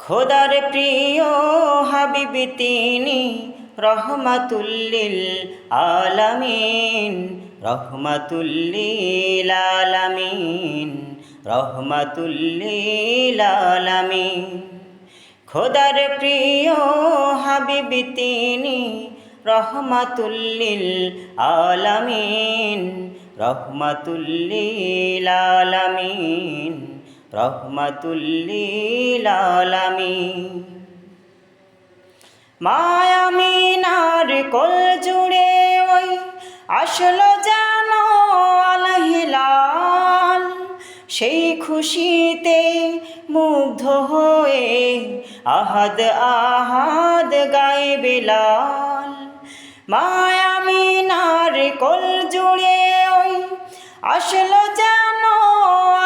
খোদার প্রিয় হাবিব তিনি রহমাতুল লিল আলামিন, রহমাতুল লিল আলামিন, রহমাতুল লিল আলামিন। খোদার প্রিয় হাবিব তিনি রহমাতুল লিল আলামিন, রহমাতুল লিল আলামিন, রহমাতুল লিল আলামিন। মা আমিনার কোল জুড়ে ওই আসলো যেন আল হিলাল, সেই খুশিতে মুগ্ধ হয়ে আহাদ আহাদ গায়ে বেলাল। মা আমিনার কোল জুড়ে ওই আসলো যেন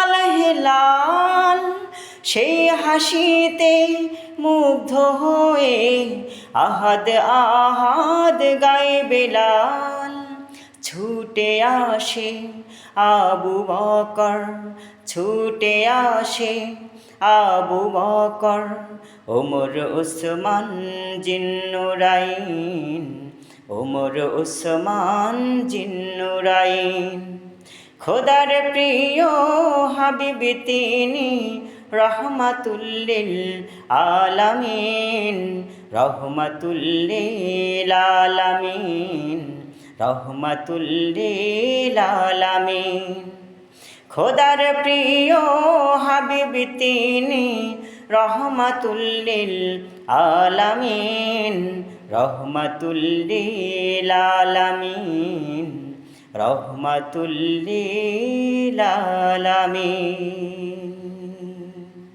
আল হিলাল, সেই হাসিতে মুগ্ধ হয়ে আহাদ আহাদ গায়ে বেলাল। ছুটে আসে আবু বকর, ছুটে আসে আবু বকর, ওমর উসমান জিন্নুরাইন, ওমর উসমান জিন্নুরাইন। খোদার প্রিয় হাবিব তিনি রহমাতুল লিল আলামিন, রহমাতুল লিল আলামিন, রহমাতুল লিল আলামিন। খোদার প্রিয় হাবিব তিনি রহমাতুল লিল আলামিন, রহমাতুল লিল আলামিন, রহমাতুল লিল আলামিন।